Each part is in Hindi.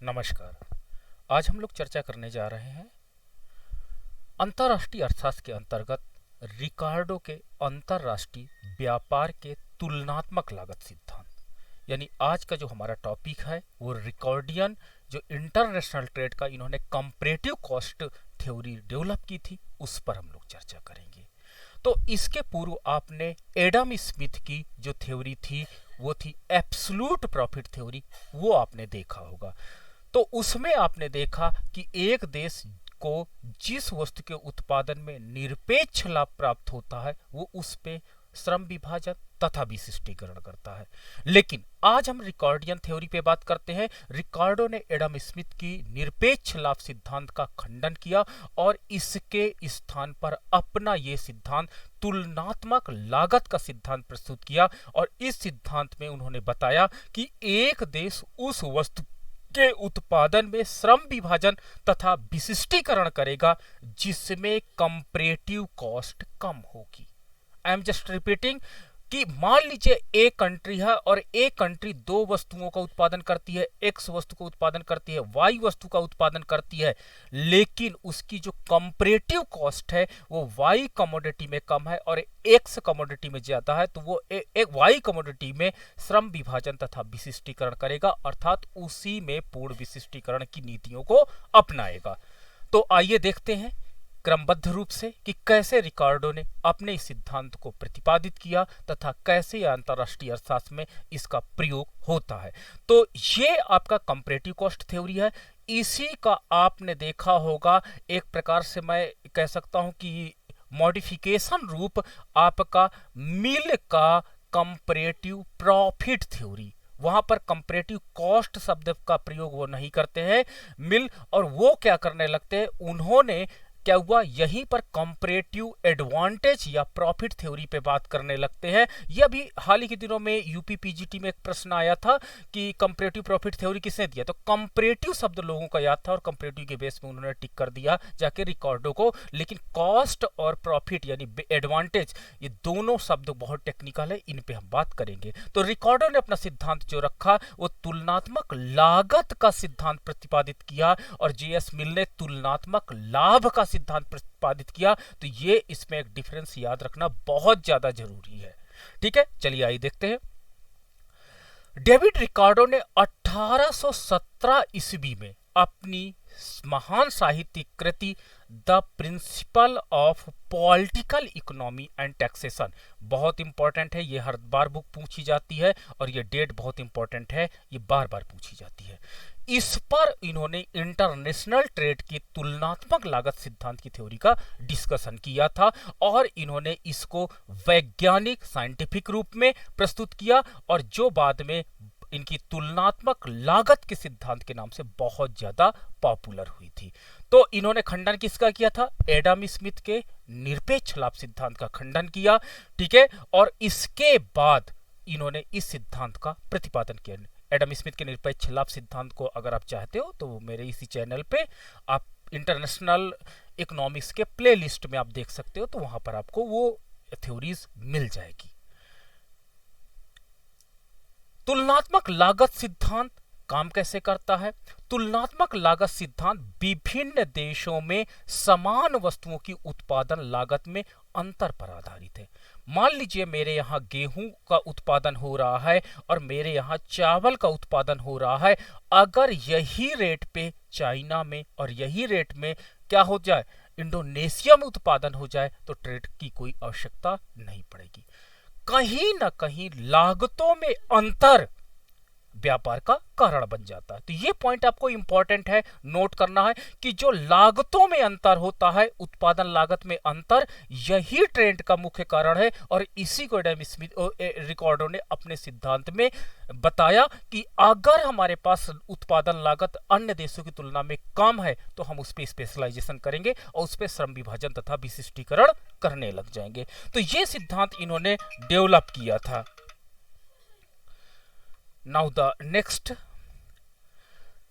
नमस्कार। आज हम लोग चर्चा करने जा रहे हैं अंतर्राष्ट्रीय अर्थशास्त्र के अंतर्गत रिकार्डो के अंतर्राष्ट्रीय व्यापार के तुलनात्मक लागत सिद्धांत। यानी आज का जो हमारा टॉपिक है वो रिकॉर्डियन जो इंटरनेशनल ट्रेड का इन्होंने कंपैरेटिव कॉस्ट थ्योरी डेवलप की थी उस पर हम लोग चर्चा करेंगे। तो इसके पूर्व आपने एडम स्मिथ की जो थ्योरी थी वो थी एब्सोल्यूट प्रॉफिट थ्योरी, वो आपने देखा होगा। तो उसमें आपने देखा कि एक देश को जिस वस्तु के उत्पादन में निरपेक्ष लाभ प्राप्त होता है वो उस पे श्रम विभाजन तथा विशिष्टीकरण करता है। लेकिन आज हम रिकॉर्डियन थ्योरी पे बात करते हैं। रिकार्डो ने एडम स्मिथ की निरपेक्ष लाभ सिद्धांत का खंडन किया और इसके स्थान पर अपना ये सिद्धांत तुलनात्मक लागत का सिद्धांत प्रस्तुत किया। और इस सिद्धांत में उन्होंने बताया कि एक देश उस वस्तु के उत्पादन में श्रम विभाजन तथा विशिष्टीकरण करेगा जिसमें कंपैरेटिव कॉस्ट कम होगी। आई एम जस्ट रिपीटिंग कि मान लीजिए एक कंट्री है और एक कंट्री दो वस्तुओं का उत्पादन करती है, एक्स वस्तु का उत्पादन करती है, वाई वस्तु का उत्पादन करती है, लेकिन उसकी जो कंपैरेटिव कॉस्ट है वो वाई कमोडिटी में कम है और एक्स कमोडिटी में ज्यादा है, तो वो एक वाई कमोडिटी में श्रम विभाजन तथा विशिष्टीकरण करेगा, अर्थात उसी में पूर्ण विशिष्टीकरण की नीतियों को अपनाएगा। तो आइए देखते हैं क्रमबद्ध रूप से कि कैसे रिकार्डो ने अपने इस सिद्धांत को प्रतिपादित किया तथा कैसे अंतरराष्ट्रीय अर्थशास्त्र में इसका प्रयोग होता है। तो ये आपका कंपैरेटिव कॉस्ट थ्योरी है। इसी का आपने देखा होगा एक प्रकार से मैं कह सकता हूं कि मॉडिफिकेशन रूप आपका मिल का कंपैरेटिव प्रॉफिट थ्योरी। वहां पर कंपैरेटिव कॉस्ट शब्द का प्रयोग वो नहीं करते हैं मिल, और वो क्या करने लगते हैं, उन्होंने क्या हुआ यहीं पर कंपैरेटिव एडवांटेज या प्रॉफिट थ्योरी पे बात करने लगते हैं। यह भी हाल ही के दिनों में यूपी पीजीटी में एक प्रश्न आया था कि कंपैरेटिव प्रॉफिट थ्योरी किसने दिया, तो कंपैरेटिव शब्द लोगों का याद था और कंपैरेटिव के बेस में उन्होंने टिक कर दिया जाके रिकॉर्डो को। लेकिन कॉस्ट और प्रॉफिट यानी एडवांटेज ये दोनों शब्द बहुत टेक्निकल है, इन पे हम बात करेंगे। तो रिकॉर्डो ने अपना सिद्धांत जो रखा वो तुलनात्मक लागत का सिद्धांत प्रतिपादित किया और जेएस मिल ने तुलनात्मक लाभ का सिद्धांत प्रतिपादित किया। तो ये इसमें एक डिफरेंस याद रखना बहुत ज्यादा जरूरी है। ठीक है, चलिए आइए देखते हैं। डेविड रिकार्डो ने 1817 ईस्वी में अपनी महान साहित्यिक कृति the principle of political economy and taxation, बहुत इंपॉर्टेंट है, ये हर बार बुक पूछी जाती है और ये डेट बहुत इंपॉर्टेंट है, ये बार बार पूछी जाती है। इस पर इन्होंने इंटरनेशनल ट्रेड की तुलनात्मक लागत सिद्धांत की थ्योरी का डिस्कशन किया था और इन्होंने इसको वैज्ञानिक साइंटिफिक रूप में प्रस्तुत किया और जो बाद में इनकी तुलनात्मक लागत के सिद्धांत के नाम से बहुत ज्यादा पॉपुलर हुई थी। तो इन्होंने खंडन किसका किया था, एडम स्मिथ के निरपेक्ष लाभ सिद्धांत का खंडन किया। ठीक है, और इसके बाद इन्होंने इस सिद्धांत का प्रतिपादन किया। एडम स्मिथ के निरपेक्ष लाभ सिद्धांत को अगर आप चाहते हो तो मेरे इसी चैनल पे आप इंटरनेशनल इकोनॉमिक्स के प्लेलिस्ट में आप देख सकते हो, तो वहां पर आपको वो थ्योरीज मिल जाएगी। तुलनात्मक लागत सिद्धांत काम कैसे करता है? तुलनात्मक लागत सिद्धांत विभिन्न देशों में समान वस्तुओं की उत्पादन लागत में अंतर पर आधारित है। मान लीजिए मेरे यहाँ गेहूं का उत्पादन हो रहा है और मेरे यहाँ चावल का उत्पादन हो रहा है। अगर यही रेट पे चाइना में और यही रेट में क्या हो जाए, इंडोनेशिया में उत्पादन हो जाए, तो ट्रेड की कोई आवश्यकता नहीं पड़ेगी। कहीं ना कहीं लागतों में अंतर व्यापार का कारण बन जाता है। तो ये पॉइंट आपको इंपॉर्टेंट है, नोट करना है कि जो लागतों में अंतर होता है, उत्पादन लागत में अंतर, यही ट्रेंड का मुख्य कारण है। और इसी को एडम स्मिथ रिकार्डो ने अपने सिद्धांत में बताया कि अगर हमारे पास उत्पादन लागत अन्य देशों की तुलना में कम है तो हम उस पर स्पेशलाइजेशन करेंगे और उस पर श्रम विभाजन तथा विशिष्टीकरण करने लग जाएंगे। तो ये सिद्धांत इन्होंने डेवलप किया था। नाउ द नेक्स्ट,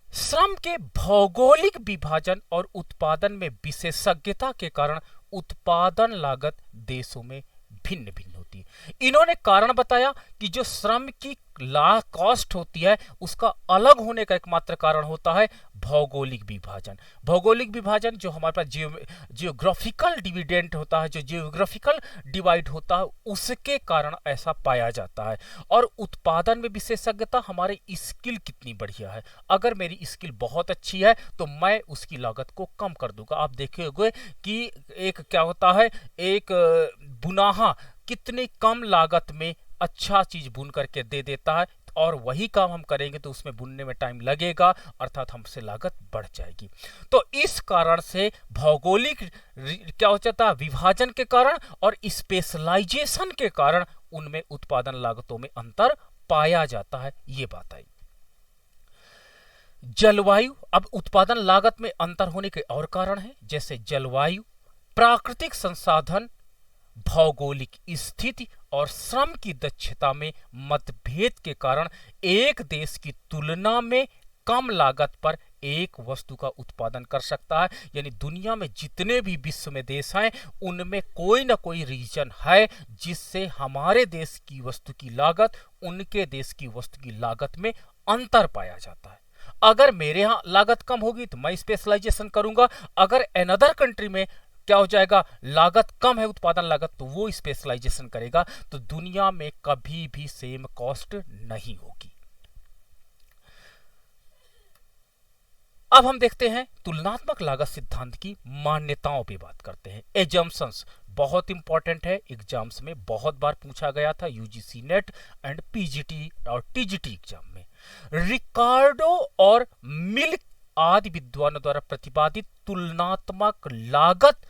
श्रम के भौगोलिक विभाजन और उत्पादन में विशेषज्ञता के कारण उत्पादन लागत देशों में भिन्न भिन्न होती होती है। इन्होंने कारण बताया कि जो श्रम की कॉस्ट होती है उसका अलग होने का एकमात्र कारण होता है भौगोलिक विभाजन। भौगोलिक विभाजन जो हमारे पास जियोग्राफिकल डिविडेंड होता है, जो जियोग्राफिकल डिवाइड होता है, उसके कारण ऐसा पाया जाता है। और उत्पादन में विशेषज्ञता, हमारी स्किल कितनी बढ़िया है। अगर मेरी स्किल बहुत अच्छी है तो मैं उसकी लागत को कम कर दूंगा। आप देखेंगे कि एक क्या होता है, एक बुनाहा कितनी कम लागत में अच्छा चीज बुन करके दे देता है, और वही काम हम करेंगे तो उसमें बुनने में टाइम लगेगा, अर्थात हमसे लागत बढ़ जाएगी। तो इस कारण से भौगोलिक क्या हो जाता है, विभाजन के कारण और स्पेशलाइजेशन के कारण उनमें उत्पादन लागतों में अंतर पाया जाता है। ये बात आई। जलवायु, अब उत्पादन लागत में अंतर होने के और कारण है, जैसे जलवायु, प्राकृतिक संसाधन, भौगोलिक स्थिति और श्रम की दक्षता में मतभेद के कारण एक देश की तुलना में कम लागत पर एक वस्तु का उत्पादन कर सकता है। यानी दुनिया में जितने भी विश्व में देश हैं उनमें कोई ना कोई रीजन है जिससे हमारे देश की वस्तु की लागत उनके देश की वस्तु की लागत में अंतर पाया जाता है। अगर मेरे यहाँ लागत कम होगी तो मैं स्पेशलाइजेशन करूंगा, अगर अनदर कंट्री में क्या हो जाएगा, लागत कम है उत्पादन लागत, तो वो स्पेशलाइजेशन करेगा। तो दुनिया में कभी भी सेम कॉस्ट नहीं होगी। अब हम देखते हैं तुलनात्मक लागत सिद्धांत की मान्यताओं पे बात करते हैं। एजम्पशंस बहुत इंपॉर्टेंट है, एग्जाम्स में बहुत बार पूछा गया था, यूजीसी नेट एंड पीजीटी और टीजीटी एग्जाम में। रिकार्डो और मिल आदि विद्वानों द्वारा प्रतिपादित तुलनात्मक लागत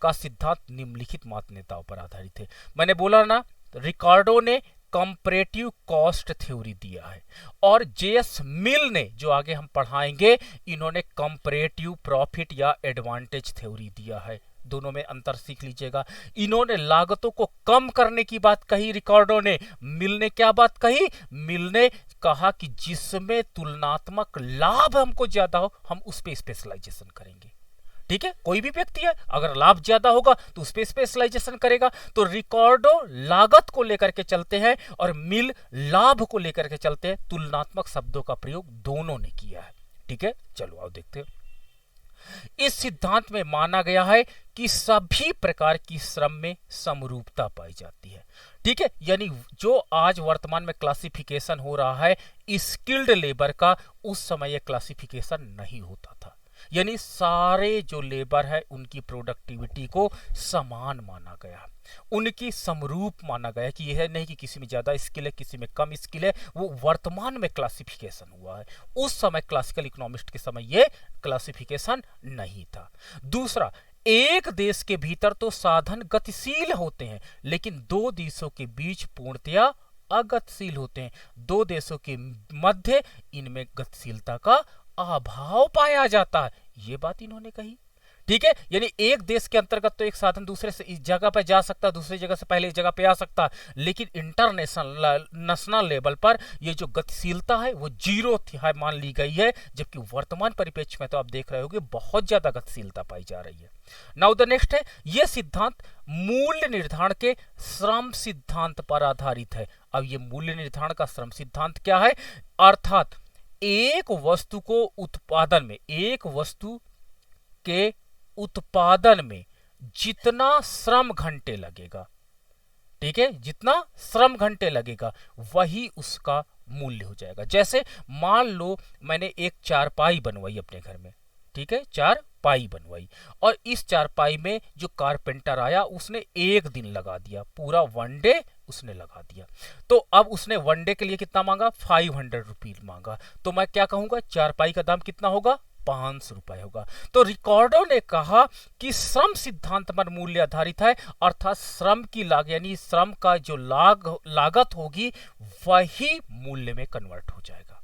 का सिद्धांत निम्नलिखित मान्यताओं पर आधारित है। मैंने बोला ना, रिकार्डो ने कंपैरेटिव कॉस्ट थ्योरी दिया है, और जेएस मिल ने, जो आगे हम पढ़ाएंगे, इन्होंने कंपैरेटिव प्रॉफिट या एडवांटेज थ्योरी दिया है। दोनों में अंतर सीख लीजिएगा। इन्होंने लागतों को कम करने की बात कही रिकार्डो ने, मिल ने क्या बात कही, मिल ने कहा कि जिसमें तुलनात्मक लाभ हमको ज्यादा हो हम उस पे स्पेशलाइजेशन करेंगे। ठीक है, कोई भी व्यक्ति है अगर लाभ ज्यादा होगा तो उस पे स्पेशलाइजेशन करेगा। तो रिकार्डो लागत को लेकर के चलते हैं और मिल लाभ को लेकर के चलते हैं। तुलनात्मक शब्दों का प्रयोग दोनों ने किया है। ठीक है, चलो आओ देखते हैं। इस सिद्धांत में माना गया है कि सभी प्रकार की श्रम में समरूपता पाई जाती है। ठीक है, यानी जो आज वर्तमान में क्लासिफिकेशन हो रहा है स्किल्ड लेबर का, उस समय यह क्लासिफिकेशन नहीं होता था। यानी सारे जो लेबर है उनकी प्रोडक्टिविटी को समान माना गया, उनकी समरूप माना गया, कि यह नहीं कि किसी में ज्यादा स्किल है किसी में कम स्किल है। वो वर्तमान में क्लासिफिकेशन हुआ है, उस समय क्लासिकल इकोनॉमिस्ट के समय यह क्लासिफिकेशन नहीं था। दूसरा, एक देश के भीतर तो साधन गतिशील होते हैं लेकिन दो देशों के बीच पूर्णतया अगतिशील होते हैं। दो देशों के मध्य इनमें गतिशीलता का अभाव पाया जाता है, ये बात इन्होंने कही। ठीक है, यानी एक देश के अंतर्गत तो एक साधन दूसरे से इस जगह पर जा सकता है, दूसरी जगह से पहले इस जगह पे आ सकता है, लेकिन इंटरनेशनल लेवल पर ये जो गतिशीलता है वो जीरो है मान ली गई है। जबकि वर्तमान परिप्रेक्ष्य में तो आप देख रहे होंगे बहुत ज्यादा गतिशीलता पाई जा रही है। नाउ द नेक्स्ट है, यह सिद्धांत मूल्य निर्धारण के श्रम सिद्धांत पर आधारित है। अब ये मूल्य निर्धारण का श्रम सिद्धांत क्या है, अर्थात एक वस्तु को उत्पादन में, एक वस्तु के उत्पादन में जितना श्रम घंटे लगेगा, ठीक है, जितना श्रम घंटे लगेगा वही उसका मूल्य हो जाएगा। जैसे मान लो मैंने एक चारपाई बनवाई अपने घर में, ठीक है, चारपाई बनवाई, और इस चारपाई में जो कारपेंटर आया उसने एक दिन लगा दिया, पूरा वन डे उसने लगा दिया। तो अब उसने वन डे के लिए कितना मांगा, 500 रुपीज मांगा। तो मैं क्या कहूंगा, चारपाई का दाम कितना होगा, 500 रुपए होगा। तो रिकार्डो ने कहा कि श्रम सिद्धांत पर मूल्य आधारित है, अर्थात श्रम की लागत यानी श्रम का जो लागत होगी वही मूल्य में कन्वर्ट हो जाएगा।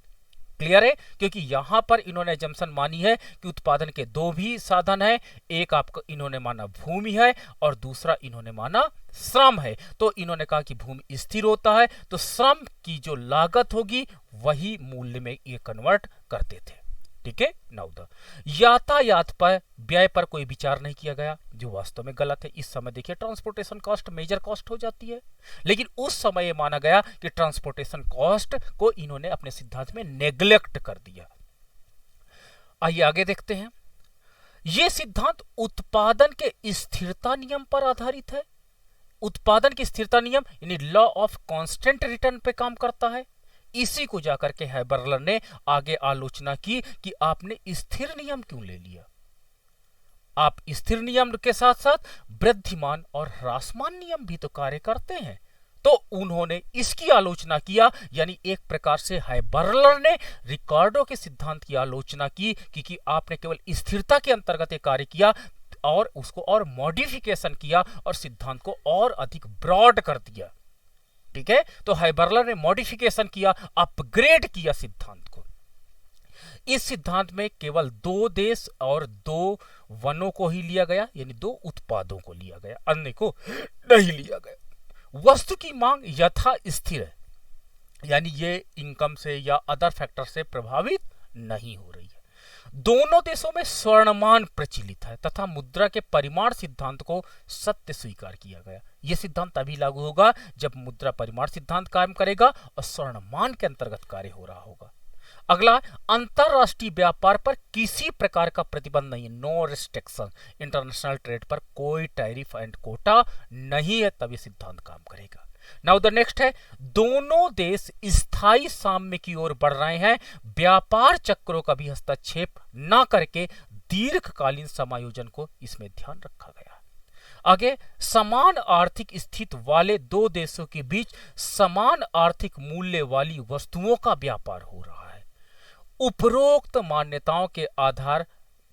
क्लियर है, क्योंकि यहां पर इन्होंने एजम्पशन मानी है कि उत्पादन के दो भी साधन हैं, एक आपको इन्होंने माना भूमि है और दूसरा इन्होंने माना श्रम है। तो इन्होंने कहा कि भूमि स्थिर होता है तो श्रम की जो लागत होगी वही मूल्य में ये कन्वर्ट करते थे। ठीक है। नाउ द यातायात पर व्यय पर कोई विचार नहीं किया गया, जो वास्तव में गलत है। इस समय देखिए ट्रांसपोर्टेशन कॉस्ट मेजर कॉस्ट हो जाती है, लेकिन उस समय ये माना गया कि ट्रांसपोर्टेशन कॉस्ट को इन्होंने अपने सिद्धांत में नेग्लेक्ट कर दिया। आइए आगे देखते हैं। यह सिद्धांत उत्पादन के स्थिरता नियम पर आधारित है। उत्पादन की स्थिरता नियम यानी लॉ ऑफ कांस्टेंट रिटर्न पे काम करता है। इसी को जाकर के हैबरलर ने आगे आलोचना की कि आपने स्थिर नियम क्यों ले लिया। आप स्थिर नियम के साथ साथ वृद्धिमान और ह्रासमान नियम भी तो कार्य करते हैं। तो उन्होंने इसकी आलोचना किया, यानी एक प्रकार से हैबरलर ने रिकार्डो के सिद्धांत की आलोचना की कि आपने केवल स्थिरता के अंतर्गत ये कार्य किया और उसको और मॉडिफिकेशन किया और सिद्धांत को और अधिक ब्रॉड कर दिया। ठीक है, तो हैबरलर ने मॉडिफिकेशन किया, अपग्रेड किया सिद्धांत को। इस सिद्धांत में केवल 2 देश और 2 वनों को ही लिया गया, यानी 2 उत्पादों को लिया गया, अन्य को नहीं लिया गया। वस्तु की मांग यथा स्थिर है, यानी ये इनकम से या अदर फैक्टर से प्रभावित नहीं हो रही है। दोनों देशों में स्वर्णमान प्रचलित है तथा मुद्रा के परिमाण सिद्धांत को सत्य स्वीकार किया गया। यह सिद्धांत तभी लागू होगा जब मुद्रा परिमाण सिद्धांत काम करेगा और स्वर्णमान के अंतर्गत कार्य हो रहा होगा। अगला, अंतरराष्ट्रीय व्यापार पर किसी प्रकार का प्रतिबंध नहीं है, नो रिस्ट्रिक्शन। इंटरनेशनल ट्रेड पर कोई टैरिफ एंड कोटा नहीं है, तब यह सिद्धांत काम करेगा। नाउ द नेक्स्ट है, दोनों देश स्थायी साम्य की ओर बढ़ रहे हैं। व्यापार चक्रों का भी हस्तक्षेप न करके दीर्घकालीन समायोजन को इसमें ध्यान रखा गया। आगे, समान आर्थिक स्थिति वाले 2 देशों के बीच समान आर्थिक मूल्य वाली वस्तुओं का व्यापार हो रहा है। उपरोक्त मान्यताओं के आधार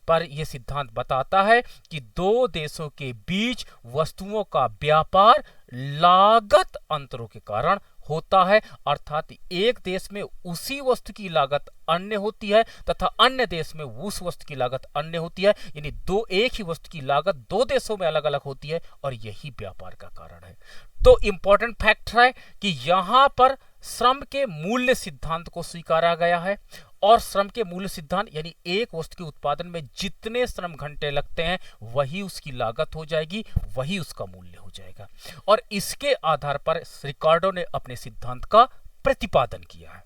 पर यह सिद्धांत बताता है कि 2 देशों के बीच वस्तुओं का व्यापार लागत अंतरों के कारण होता है, अर्थात एक देश में उसी वस्तु की लागत अन्य होती है तथा अन्य देश में उस वस्तु की लागत अन्य होती है, यानी एक ही वस्तु की लागत 2 देशों में अलग अलग होती है और यही व्यापार का कारण है। तो इंपॉर्टेंट फैक्ट है कि यहां पर श्रम के मूल्य सिद्धांत को स्वीकारा गया है और श्रम के मूल्य सिद्धांत यानी एक वस्तु के उत्पादन में जितने श्रम घंटे लगते हैं वही उसकी लागत हो जाएगी, वही उसका मूल्य हो जाएगा। और इसके आधार पर रिकार्डो ने अपने सिद्धांत का प्रतिपादन किया है।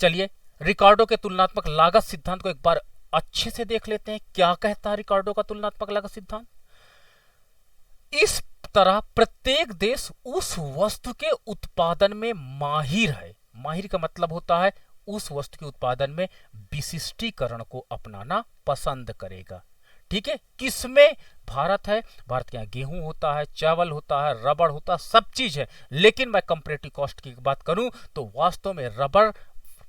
चलिए रिकार्डो के तुलनात्मक लागत सिद्धांत को एक बार अच्छे से देख लेते हैं। क्या कहता है रिकार्डो का तुलनात्मक लागत सिद्धांत? इस तरह प्रत्येक देश उस वस्तु के उत्पादन में माहिर है। माहिर का मतलब होता है उस वस्तु के उत्पादन में विशिष्टीकरण को अपनाना पसंद करेगा। ठीक है, किसमें? भारत है, भारत के यहाँ गेहूं होता है, चावल होता है, रबड़ होता है, सब चीज है। लेकिन मैं कंपैरेटिव कॉस्ट की बात करूं तो वास्तव में रबड़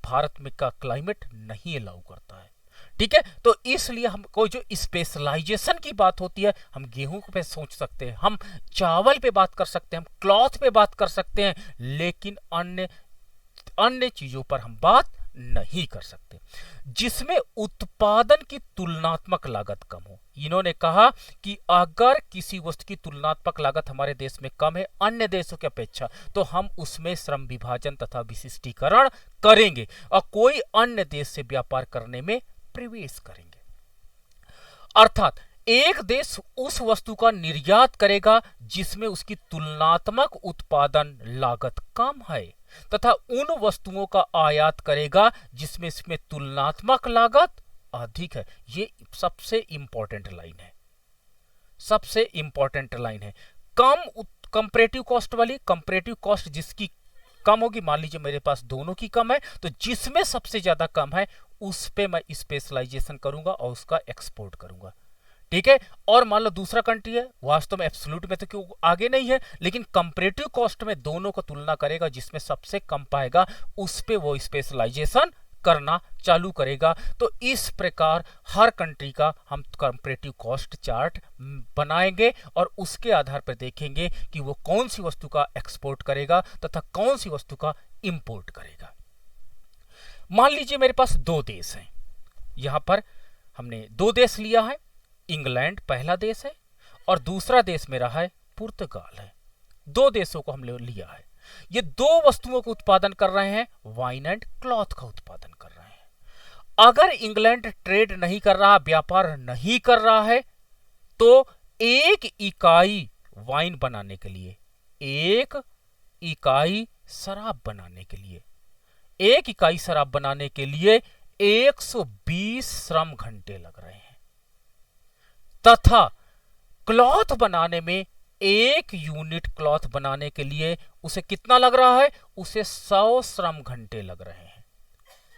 भारत में का क्लाइमेट नहीं अलाउ करता है। ठीक है, तो इसलिए हम कोई जो स्पेशलाइजेशन की बात होती है, हम गेहूं पे सोच सकते हैं, हम चावल पे बात कर सकते हैं, हम क्लॉथ पे बात कर सकते हैं, लेकिन अन्य चीजों पर हम बात नहीं कर सकते जिसमें उत्पादन की तुलनात्मक लागत कम हो। इन्होंने कहा कि अगर किसी वस्तु की तुलनात्मक लागत हमारे देश में कम है अन्य देशों की अपेक्षा, तो हम उसमें श्रम विभाजन तथा विशिष्टीकरण करेंगे और कोई अन्य देश से व्यापार करने में प्रवेश करेंगे। अर्थात एक देश उस वस्तु का निर्यात करेगा जिसमें उसकी तुलनात्मक उत्पादन लागत कम है तथा उन वस्तुओं का आयात करेगा जिसमें इसमें तुलनात्मक लागत अधिक है। ये सबसे इंपॉर्टेंट लाइन है, सबसे इंपॉर्टेंट लाइन है। कंपैरेटिव कॉस्ट वाली, कंपैरेटिव कॉस्ट जिसकी कम होगी, मान लीजिए मेरे पास दोनों की कम है, तो जिसमें सबसे ज्यादा कम है उस पे मैं स्पेशलाइजेशन करूंगा और उसका एक्सपोर्ट करूंगा। ठीक है, और मान लो दूसरा कंट्री है, वास्तव में एब्सोल्यूट में तो क्यों आगे नहीं है, लेकिन कंपैरेटिव कॉस्ट में दोनों को तुलना करेगा, जिसमें सबसे कम पाएगा उस पे वो स्पेशलाइजेशन करना चालू करेगा। तो इस प्रकार हर कंट्री का हम कंपैरेटिव कॉस्ट चार्ट बनाएंगे और उसके आधार पर देखेंगे कि वो कौन सी वस्तु का एक्सपोर्ट करेगा तथा कौन सी वस्तु का इंपोर्ट करेगा। मान लीजिए मेरे पास 2 देश हैं, यहां पर हमने 2 देश लिया है, इंग्लैंड पहला देश है और दूसरा देश मेरा है पुर्तगाल है। 2 देशों को हमने लिया है, ये 2 वस्तुओं का उत्पादन कर रहे हैं, वाइन एंड क्लॉथ का उत्पादन कर रहे हैं। अगर इंग्लैंड ट्रेड नहीं कर रहा, व्यापार नहीं कर रहा है, तो एक इकाई वाइन बनाने के लिए, एक इकाई शराब बनाने के लिए, एक इकाई शराब बनाने के लिए 120 श्रम घंटे लग रहे हैं, तथा क्लॉथ बनाने में, एक यूनिट क्लॉथ बनाने के लिए उसे कितना लग रहा है, उसे 100 श्रम घंटे लग रहे हैं।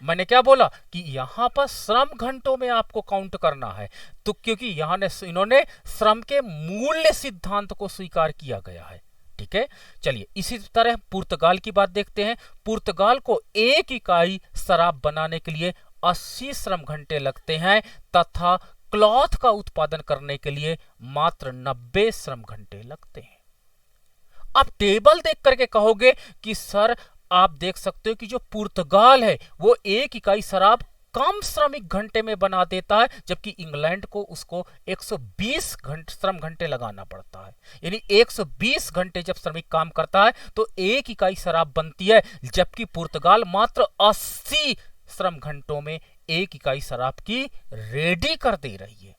मैंने क्या बोला कि यहां पर श्रम घंटों में आपको काउंट करना है, तो क्योंकि इन्होंने श्रम के मूल्य सिद्धांत को स्वीकार किया गया है। ठीक है, चलिए इसी तरह पुर्तगाल की बात देखते हैं। पुर्तगाल को एक इकाई शराब बनाने के लिए 80 श्रम घंटे लगते हैं, तथा क्लॉथ का उत्पादन करने के लिए मात्र 90 श्रम घंटे लगते हैं। आप टेबल देख करके कहोगे कि सर आप देख सकते हो कि जो पुर्तगाल है वो एक इकाई शराब कम श्रमिक घंटे में बना देता है, जबकि इंग्लैंड को उसको 120 श्रम घंटे लगाना पड़ता है। यानी 120 घंटे जब श्रमिक काम करता है तो एक इकाई शराब बनती है, जबकि पुर्तगाल मात्र 80 श्रम घंटों में एक इकाई शराब की रेडी कर दे रही है।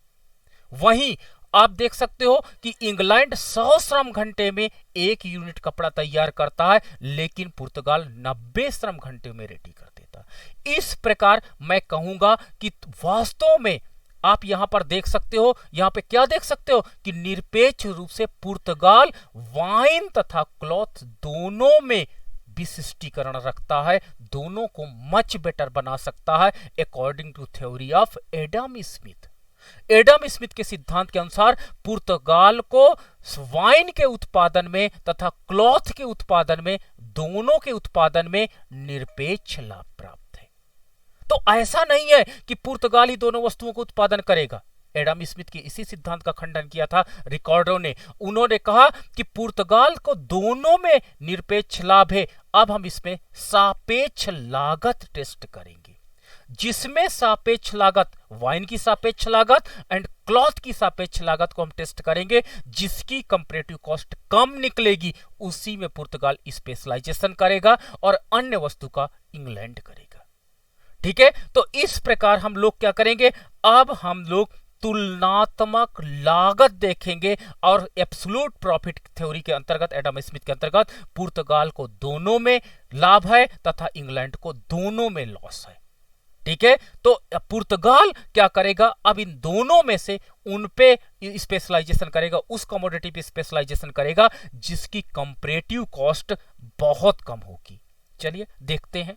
वहीं आप देख सकते हो कि इंग्लैंड 100 श्रम घंटे में एक यूनिट कपड़ा तैयार करता है, लेकिन पुर्तगाल 90 श्रम घंटे में रेडी कर देता है। इस प्रकार मैं कहूंगा कि वास्तव में आप यहां पर देख सकते हो, यहां पे क्या देख सकते हो कि निरपेक्ष रूप से पुर्तगाल वाइन तथा क्लॉथ दोनों में विशिष्टीकरण रखता है, दोनों को मच बेटर बना सकता है, according to theory of Adam Smith. Adam Smith के सिद्धांत के अनुसार पुर्तगाल को वाइन के उत्पादन में तथा क्लॉथ के उत्पादन में, दोनों के उत्पादन में निरपेक्ष लाभ प्राप्त है। तो ऐसा नहीं है कि पुर्तगाल ही दोनों वस्तुओं को उत्पादन करेगा। एडम स्मिथ के इसी सिद्धांत का खंडन किया था रिकार्डो ने। उन्होंने कहा कि पुर्तगाल को दोनों में निरपेक्ष लाभ है। अब हम इसमें सापेक्ष लागत टेस्ट करेंगे, जिसमें सापेक्ष लागत, वाइन की सापेक्ष लागत एंड क्लॉथ की सापेक्ष लागत को हम टेस्ट करेंगे। जिसकी कंपैरेटिव कॉस्ट कम निकलेगी उसी में पुर्तगाल स्पेशलाइजेशन करेगा और अन्य वस्तु का इंग्लैंड करेगा। ठीक है, तो इस प्रकार हम लोग क्या करेंगे, अब हम लोग तुलनात्मक लागत देखेंगे और एब्सोल्यूट प्रॉफिट थ्योरी के अंतर्गत, एडम स्मिथ के अंतर्गत पुर्तगाल को दोनों में लाभ है तथा इंग्लैंड को दोनों में लॉस है। ठीक है, तो पुर्तगाल क्या करेगा, अब इन दोनों में से उन पे स्पेशलाइजेशन करेगा, उस कमोडिटी पे स्पेशलाइजेशन करेगा जिसकी कंपैरेटिव कॉस्ट बहुत कम होगी। चलिए देखते हैं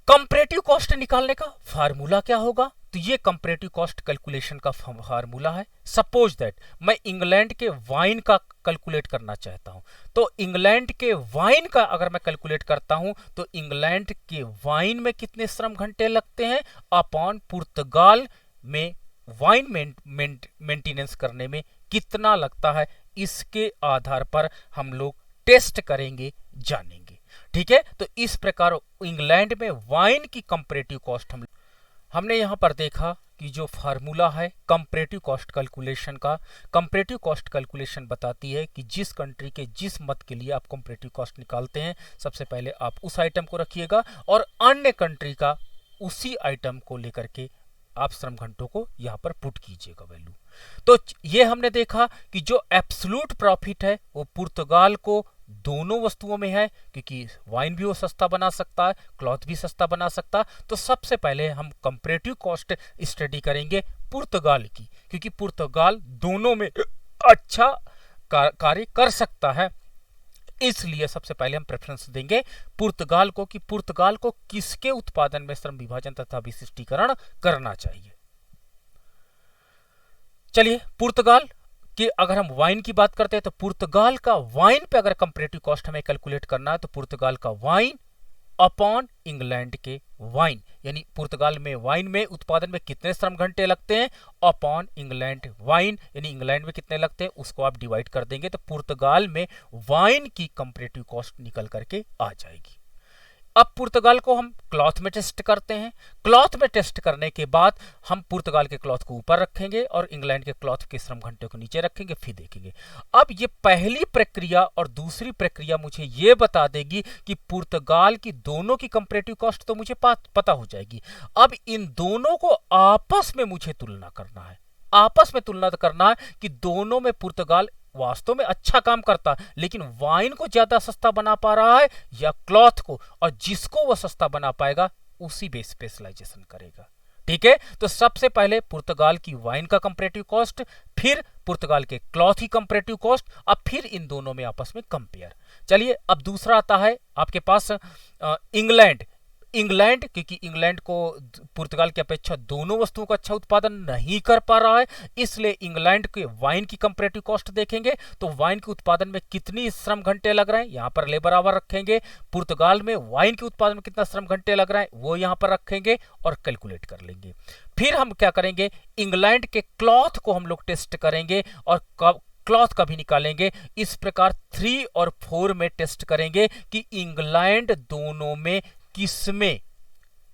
कंपैरेटिव कॉस्ट निकालने का फार्मूला क्या होगा। तो ये कंपैरेटिव कॉस्ट कैलकुलेशन का फार्मूला है। सपोज दैट मैं इंग्लैंड के वाइन का कैलकुलेट करना चाहता हूं, तो इंग्लैंड के वाइन का अगर मैं कैलकुलेट करता हूं तो इंग्लैंड के वाइन में कितने श्रम घंटे लगते हैं अपॉन पुर्तगाल में वाइन मेंटेनेंस करने में कितना लगता है, इसके आधार पर हम लोग टेस्ट करेंगे, जानेंगे। ठीक है, तो इस प्रकार इंग्लैंड में वाइन की कंपैरेटिव कॉस्ट हमने यहां पर देखा कि जो फार्मूला है कंपैरेटिव कॉस्ट कैलकुलेशन का, कंपैरेटिव कॉस्ट कैलकुलेशन बताती है कि जिस कंट्री के जिस मत के लिए आप कंपैरेटिव कॉस्ट निकालते हैं, सबसे पहले आप उस आइटम को रखिएगा और अन्य कंट्री का उसी आइटम को लेकर के आप श्रम घंटों को यहां पर पुट कीजिएगा वैल्यू। तो ये हमने देखा कि जो एब्सोल्यूट प्रॉफिट है वो पुर्तगाल को दोनों वस्तुओं में है, क्योंकि वाइन भी वो सस्ता बना सकता है, क्लॉथ भी सस्ता बना सकता है। तो सबसे पहले हम कंपैरेटिव कॉस्ट स्टडी करेंगे पुर्तगाल की, क्योंकि पुर्तगाल दोनों में अच्छा कार्य कर सकता है, इसलिए सबसे पहले हम प्रेफरेंस देंगे पुर्तगाल को कि पुर्तगाल को किसके उत्पादन में श्रम विभाजन तथा विशिष्टीकरण करना चाहिए। चलिए पुर्तगाल कि अगर हम वाइन की बात करते हैं तो पुर्तगाल का वाइन पे अगर कंपैरेटिव कॉस्ट हमें कैलकुलेट करना है तो पुर्तगाल का वाइन अपॉन इंग्लैंड के वाइन, यानी पुर्तगाल में वाइन में उत्पादन में कितने श्रम घंटे लगते हैं अपॉन इंग्लैंड वाइन, यानी इंग्लैंड में कितने लगते हैं उसको आप डिवाइड कर देंगे तो पुर्तगाल में वाइन की कंपैरेटिव कॉस्ट निकल करके आ जाएगी। अब पुर्तगाल को हम क्लॉथ में टेस्ट करते हैं। क्लॉथ में टेस्ट करने के बाद हम पुर्तगाल के क्लॉथ को ऊपर रखेंगे और इंग्लैंड के क्लॉथ के श्रम घंटे को नीचे रखेंगे, फिर देखेंगे। अब ये पहली प्रक्रिया और दूसरी प्रक्रिया मुझे ये बता देगी कि पुर्तगाल की दोनों की कंपैरेटिव कॉस्ट तो मुझे पता हो जाएगी। अब इन दोनों को आपस में मुझे तुलना करना है, आपस में तुलना करना है कि दोनों में पुर्तगाल वास्तव में अच्छा काम करता लेकिन वाइन को ज्यादा सस्ता बना पा रहा है या क्लॉथ को, और जिसको वो सस्ता बना पाएगा उसी पे स्पेशलाइजेशन करेगा। ठीक है, तो सबसे पहले पुर्तगाल की वाइन का कंपैरेटिव कॉस्ट, फिर पुर्तगाल के क्लॉथ की कंपैरेटिव कॉस्ट, अब फिर इन दोनों में आपस में कंपेयर। चलिए अब दूसरा आता है आपके पास इंग्लैंड। इंग्लैंड, क्योंकि इंग्लैंड को पुर्तगाल की अपेक्षा दोनों वस्तुओं का अच्छा उत्पादन नहीं कर पा रहा है, इसलिए इंग्लैंड के वाइन की कंपैरेटिव कॉस्ट देखेंगे। तो वाइन के उत्पादन में कितनी श्रम घंटे लग रहे हैं, यहां पर लेबर आवर रखेंगे। पुर्तगाल में वाइन के उत्पादन में कितना श्रम घंटे लग रहा है वो यहां पर रखेंगे और कैलकुलेट कर लेंगे। फिर हम क्या करेंगे, इंग्लैंड के क्लॉथ को हम लोग टेस्ट करेंगे और क्लॉथ का भी निकालेंगे। इस प्रकार 3 और 4 में टेस्ट करेंगे कि इंग्लैंड दोनों में किसमें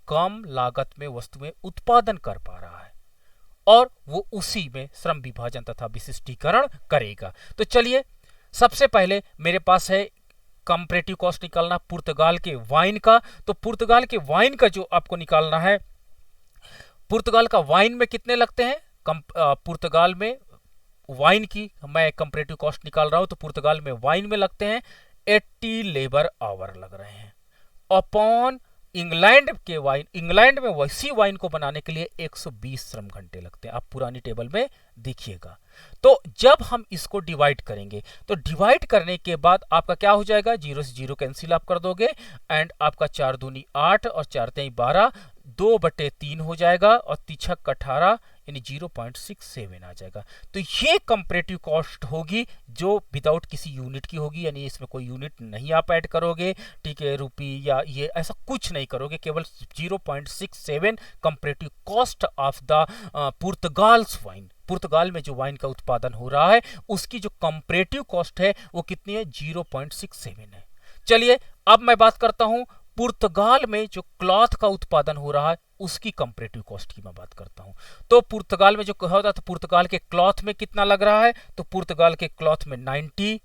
कम लागत में वस्तुएं उत्पादन कर पा रहा है, और वो उसी में श्रम विभाजन तथा विशिष्टीकरण करेगा। तो चलिए सबसे पहले मेरे पास है कंपैरेटिव कॉस्ट निकालना पुर्तगाल के वाइन का। तो पुर्तगाल के वाइन का जो आपको निकालना है, पुर्तगाल का वाइन में कितने लगते हैं, पुर्तगाल में वाइन की मैं कंपैरेटिव कॉस्ट निकाल रहा हूं, तो पुर्तगाल में वाइन में लगते हैं 80 लेबर आवर लग रहे हैं अपॉन इंग्लैंड के वाइन। इंग्लैंड में वैसी वाइन को बनाने के लिए 120 श्रम घंटे लगते हैं, आप पुरानी टेबल में देखिएगा। तो जब हम इसको डिवाइड करेंगे तो डिवाइड करने के बाद आपका क्या हो जाएगा, 0 से 0 कैंसिल आप कर दोगे एंड आपका 4 दूनी 8 और 4 तेई 12, 2/3 हो जाएगा और 3 18 यानी 0.67 आ जाएगा। तो ये कंपैरेटिव कॉस्ट होगी जो विदाउट किसी यूनिट की होगी, यानी इसमें कोई यूनिट नहीं आप ऐड करोगे, ठीक है, रुपी या ये ऐसा कुछ नहीं करोगे, केवल 0.67 comparative cost of the Portugal's wine. पुर्तगाल में जो वाइन का उत्पादन हो रहा है उसकी जो कंपैरेटिव कॉस्ट है वो कितनी है, 0.67 है। चलिए अब मैं बात करता हूं पुर्तगाल में जो क्लॉथ का उत्पादन हो रहा है उसकी कंपैरेटिव कॉस्ट की मैं बात करता हूं। तो पुर्तगाल में जो कहा था, तो पुर्तगाल के क्लॉथ में कितना लग रहा है, तो पुर्तगाल के क्लॉथ में 90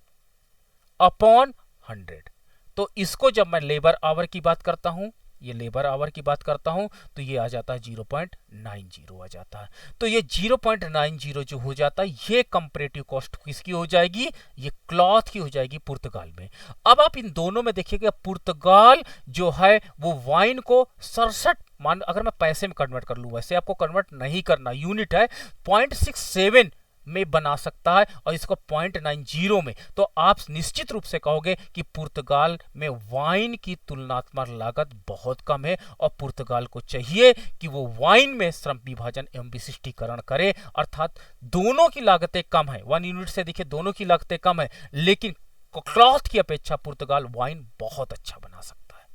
अपॉन 100। तो इसको जब मैं लेबर आवर की बात करता हूं, ये लेबर आवर की बात करता हूं, तो ये आ जाता है 0.90 आ जाता है। तो ये 0.90 जो हो जाता है ये कंपैरेटिव कॉस्ट किसकी हो जाएगी, ये क्लॉथ की हो जाएगी पुर्तगाल में। अब आप इन दोनों में देखिएगा, पुर्तगाल जो है वो वाइन को 67, मान अगर मैं पैसे में कन्वर्ट कर लूं, वैसे आपको कन्वर्ट नहीं करना, यूनिट है, 0.67 में बना सकता है और इसको 0.90 में, तो आप निश्चित रूप से कहोगे कि पुर्तगाल में वाइन की तुलनात्मक लागत बहुत कम है और पुर्तगाल को चाहिए कि वो वाइन में श्रम विभाजन एवं विशिष्टीकरण करे, अर्थात दोनों की लागतें कम है, 1 यूनिट से देखिए दोनों की लागतें कम है, लेकिन क्लॉथ की अपेक्षा पुर्तगाल वाइन बहुत अच्छा बना सकता है।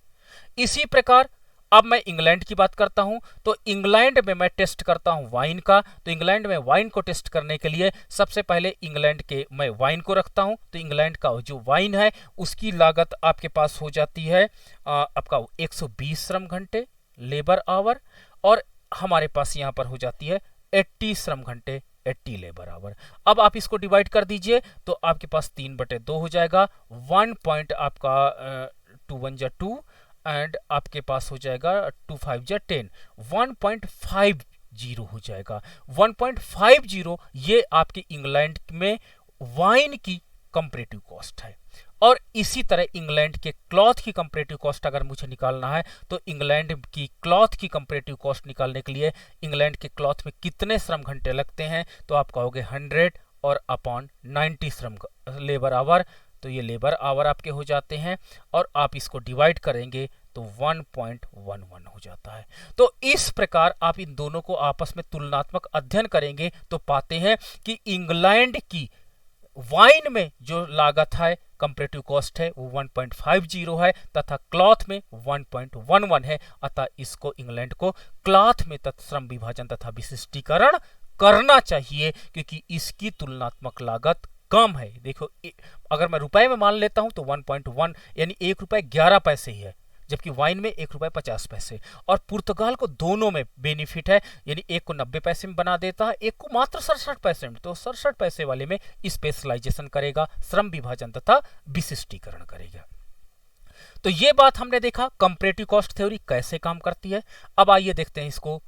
इसी प्रकार अब मैं इंग्लैंड की बात करता हूं, तो इंग्लैंड में मैं टेस्ट करता हूं वाइन का। तो इंग्लैंड में वाइन को टेस्ट करने के लिए सबसे पहले इंग्लैंड के मैं वाइन को रखता हूं। तो इंग्लैंड का जो वाइन है उसकी लागत आपके पास हो जाती है आपका 120 श्रम घंटे लेबर आवर, और हमारे पास यहां पर हो जाती है 80 श्रम घंटे 80 लेबर आवर। अब आप इसको डिवाइड कर दीजिए तो आपके पास 3/2 हो जाएगा, 1 पॉइंट आपका 2 1 जा 2 एंड आपके पास हो जाएगा 2 5 जा 10, 1.50 हो जाएगा। 1.50 ये आपके इंग्लैंड में वाइन की कंपैरेटिव कॉस्ट है। और इसी तरह इंग्लैंड के क्लॉथ की कंपैरेटिव कॉस्ट अगर मुझे निकालना है, तो इंग्लैंड की क्लॉथ की कंपैरेटिव कॉस्ट निकालने के लिए इंग्लैंड के क्लॉथ में कितने श्रम घंटे लगते हैं, तो आप कहोगे 100 और अपॉन 90 श्रम लेबर आवर। तो ये लेबर आवर आपके हो जाते हैं और आप इसको डिवाइड करेंगे तो 1.11 हो जाता है। तो इस प्रकार आप इन दोनों को आपस में तुलनात्मक अध्ययन करेंगे तो पाते हैं कि इंग्लैंड की वाइन में जो लागत है कंपैरेटिव कॉस्ट है वो 1.50 है तथा क्लॉथ में 1.11 है, अतः इसको इंग्लैंड को क्लॉथ में श्रम विभाजन तथा विशिष्टीकरण करना चाहिए क्योंकि इसकी तुलनात्मक लागत कम है। देखो अगर मैं रुपए में मान लेता हूं तो 1.1 यानी 1 रुपए 11 पैसे ही है, जबकि वाइन में 1 रुपये 50 पैसे। और पुर्तगाल को दोनों में बेनिफिट है, यानी एक को 90 पैसे में बना देता है, एक को मात्र 67 पैसे में। तो 67 पैसे वाले में स्पेशलाइजेशन करेगा, श्रम विभाजन तथा विशिष्टीकरण करेगा। तो ये बात हमने देखा कंपैरेटिव कॉस्ट थ्योरी कैसे काम करती है। अब आइए देखते हैं इसको।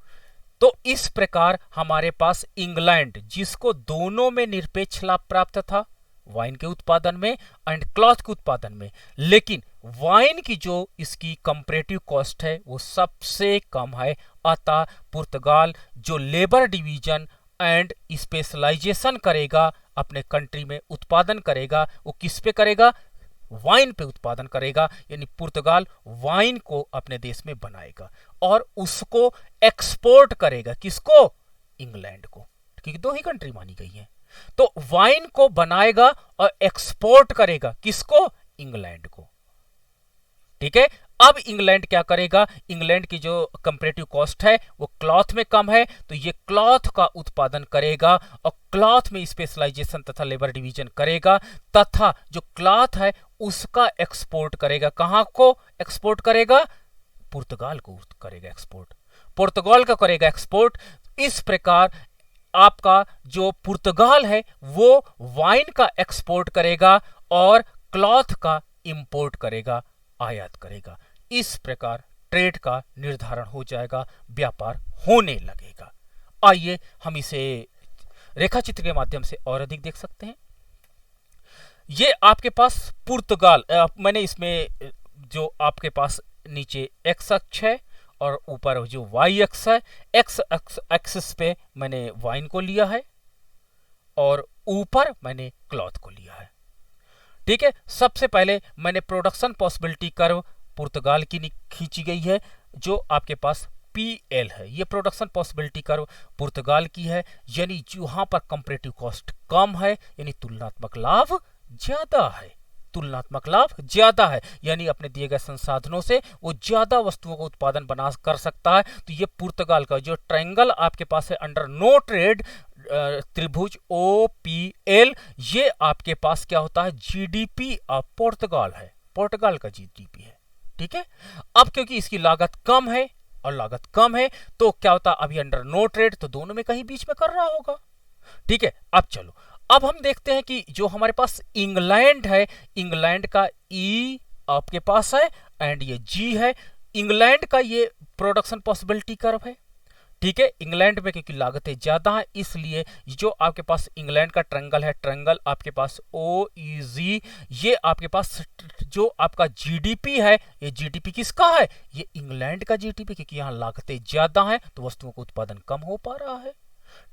तो इस प्रकार हमारे पास इंग्लैंड, जिसको दोनों में निरपेक्ष लाभ प्राप्त था, वाइन के उत्पादन में एंड क्लॉथ के उत्पादन में, लेकिन वाइन की जो इसकी कंपैरेटिव कॉस्ट है वो सबसे कम है। अतः पुर्तगाल जो लेबर डिवीजन एंड स्पेशलाइजेशन करेगा, अपने कंट्री में उत्पादन करेगा, वो किस पे करेगा? वाइन पे उत्पादन करेगा। यानी पुर्तगाल वाइन को अपने देश में बनाएगा और उसको एक्सपोर्ट करेगा। किसको? इंग्लैंड को, क्योंकि दो ही कंट्री मानी गई है। तो वाइन को बनाएगा और एक्सपोर्ट करेगा। किसको? इंग्लैंड को। ठीक है। अब इंग्लैंड क्या करेगा? इंग्लैंड की जो कंपैरेटिव कॉस्ट है वो क्लॉथ में कम है, तो ये क्लॉथ का उत्पादन करेगा और क्लॉथ में स्पेशलाइजेशन तथा लेबर डिवीजन करेगा, तथा जो क्लॉथ है उसका एक्सपोर्ट करेगा। कहां को एक्सपोर्ट करेगा? पुर्तगाल को करेगा एक्सपोर्ट, पुर्तगाल का करेगा एक्सपोर्ट। इस प्रकार आपका जो पुर्तगाल है वो वाइन का एक्सपोर्ट करेगा और क्लॉथ का इंपोर्ट करेगा, आयात करेगा। इस प्रकार ट्रेड का निर्धारण हो जाएगा, व्यापार होने लगेगा। आइए हम इसे रेखाचित्र के माध्यम से और अधिक देख सकते हैं। ये आपके पास पुर्तगाल, मैंने इसमें जो आपके पास नीचे एक्स अक्ष है और ऊपर जो वाई अक्ष है, एक्स एक्सिस पे मैंने वाइन को लिया है और ऊपर मैंने क्लॉथ को लिया है। ठीक है। सबसे पहले मैंने प्रोडक्शन पॉसिबिलिटी कर्व पुर्तगाल की खींची गई है, जो आपके पास PL है। ये प्रोडक्शन पॉसिबिलिटी कर्व पुर्तगाल की है, यानी जहां पर कंपैरेटिव कॉस्ट कम है, यानी तुलनात्मक लाभ ज्यादा है। तुलनात्मक लाभ ज्यादा है, यानी अपने दिए गए संसाधनों से वो ज्यादा वस्तुओं का उत्पादन बना कर सकता है। तो ये पुर्तगाल का जो ट्रायंगल आपके पास है अंडर नो ट्रेड त्रिभुज OPL, ये आपके पास क्या होता है? GDP ऑफ पुर्तगाल है, पुर्तगाल का GDP है। ठीक है। अब क्योंकि इसकी लागत कम है और लागत कम है तो क्या होता है? अभी अंडर नो ट्रेड, तो दोनों में कहीं बीच में कर रहा होगा। ठीक है। अब चलो, अब हम देखते हैं कि जो हमारे पास इंग्लैंड है, इंग्लैंड का E आपके पास है एंड ये G है। इंग्लैंड का ये प्रोडक्शन पॉसिबिलिटी कर्व है। ठीक है। इंग्लैंड में क्योंकि लागतें ज्यादा है, इसलिए जो आपके पास इंग्लैंड का ट्रायंगल है, ट्रायंगल आपके पास OEG, ये आपके पास जो आपका GDP है, ये GDP किसका है? ये इंग्लैंड का GDP, क्योंकि यहां लागतें ज्यादा हैं तो वस्तुओं का उत्पादन कम हो पा रहा है।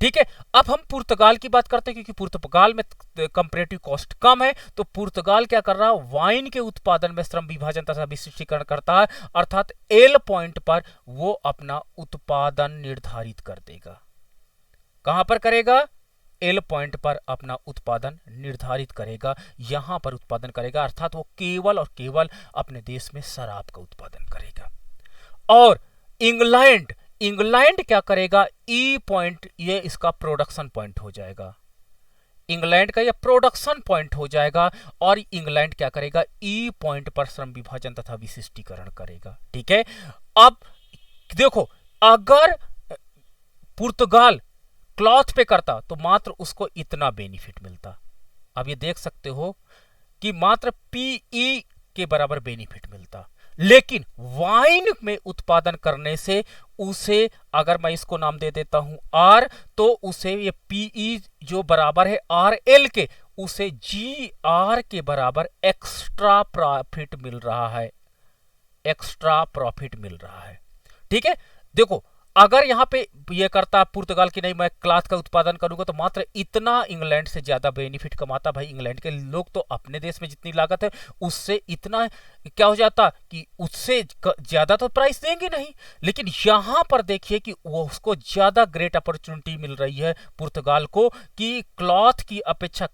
ठीक है। अब हम पुर्तगाल की बात करते हैं, क्योंकि पुर्तगाल में कंपैरेटिव कॉस्ट कम है, तो पुर्तगाल क्या कर रहा है? वाइन के उत्पादन में श्रम विभाजन तथा विशिष्टीकरण करता है, अर्थात एल पॉइंट पर वो अपना उत्पादन निर्धारित कर देगा। कहां पर करेगा? एल पॉइंट पर अपना उत्पादन निर्धारित करेगा, यहां पर उत्पादन करेगा, अर्थात वो केवल और केवल अपने देश में शराब का उत्पादन करेगा। और इंग्लैंड क्या करेगा? E पॉइंट, ये इसका प्रोडक्शन पॉइंट हो जाएगा। इंग्लैंड का ये प्रोडक्शन पॉइंट हो जाएगा और इंग्लैंड क्या करेगा? E पॉइंट पर श्रम विभाजन तथा विशिष्टीकरण करेगा। ठीक है। अब देखो, अगर पुर्तगाल क्लॉथ पे करता तो मात्र उसको इतना बेनिफिट मिलता। अब ये देख सकते हो कि मात्र PE के बराबर बेनिफिट मिलता, लेकिन वाइन में उत्पादन करने से उसे, अगर मैं इसको नाम दे देता हूं R, तो उसे ये PE जो बराबर है RL के, उसे GR के बराबर एक्स्ट्रा प्रॉफिट मिल रहा है, एक्स्ट्रा प्रॉफिट मिल रहा है। ठीक है। देखो, अगर यहां पे ये करता पुर्तगाल की नहीं, मैं क्लॉथ का उत्पादन करूंगा, तो मात्र इतना इंग्लैंड से ज्यादा बेनिफिट कमाता। भाई इंग्लैंड के लोग तो अपने देश में जितनी लागत है उससे इतना क्या हो जाता कि उससे ज्यादा तो प्राइस देंगे नहीं, लेकिन यहां पर देखिए कि वो उसको ज्यादा ग्रेट अपॉर्चुनिटी मिल रही है पुर्तगाल को, कि क्लॉथ की अपेक्षा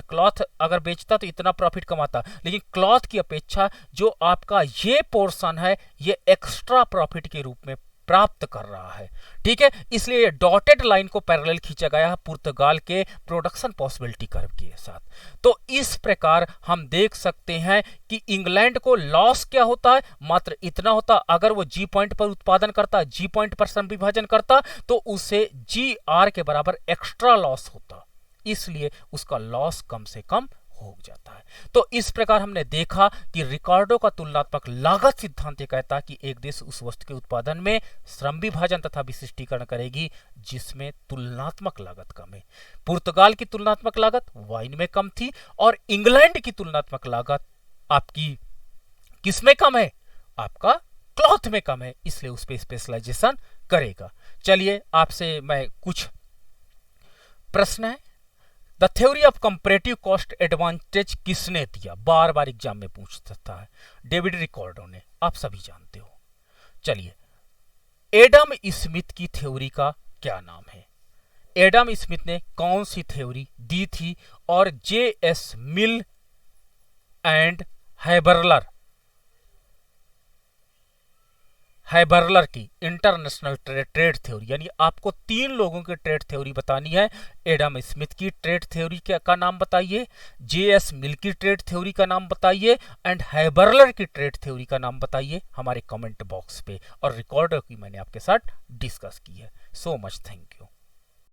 क्लॉथ अगर बेचता तो इतना प्रॉफिट कमाता, लेकिन क्लॉथ की अपेक्षा जो आपका ये पोर्शन है ये एक्स्ट्रा प्रॉफिट के रूप में प्राप्त कर रहा है। ठीक है, इसलिए डॉटेड लाइन को पैरेलल खींचा गया है पुर्तगाल के प्रोडक्शन पॉसिबिलिटी कर्व के साथ। तो इस प्रकार हम देख सकते हैं कि इंग्लैंड को लॉस क्या होता है, मात्र इतना होता, अगर वो जी पॉइंट पर उत्पादन करता, जी पॉइंट पर श्रम विभाजन करता तो उसे जी आर के बराबर एक्स्ट्रा लॉस होता, इसलिए उसका लॉस कम से कम हो जाता है। तो इस प्रकार हमने देखा कि रिकार्डो का तुलनात्मक लागत सिद्धांत कहता है कि एक देश उस वस्तु के उत्पादन में श्रम विभाजन तथा विशिष्टीकरण करेगी जिसमें तुलनात्मक लागत कम है। पुर्तगाल की तुलनात्मक लागत वाइन में कम थी और इंग्लैंड की तुलनात्मक लागत आपकी किसमें कम है, आपका क्लॉथ में कम है, इसलिए उस पर स्पेशलाइजेशन करेगा। चलिए आपसे मैं कुछ प्रश्न है, the theory of comparative cost advantage किसने दिया, बार बार एग्जाम में पूछ सकता है, डेविड रिकार्डो ने, आप सभी जानते हो। चलिए, एडम स्मिथ की थ्योरी का क्या नाम है, एडम स्मिथ ने कौन सी थ्योरी दी थी, और जे.एस. मिल एंड हैबरलर की इंटरनेशनल ट्रेड थ्योरी, यानी आपको 3 लोगों की ट्रेड थ्योरी बतानी है। एडम स्मिथ की ट्रेड थ्योरी का नाम बताइए, जे.एस. मिल की ट्रेड थ्योरी का नाम बताइए, एंड हैबरलर की ट्रेड थ्योरी का नाम बताइए हमारे कमेंट बॉक्स पे, और रिकॉर्डर की मैंने आपके साथ डिस्कस की है। So much, thank you.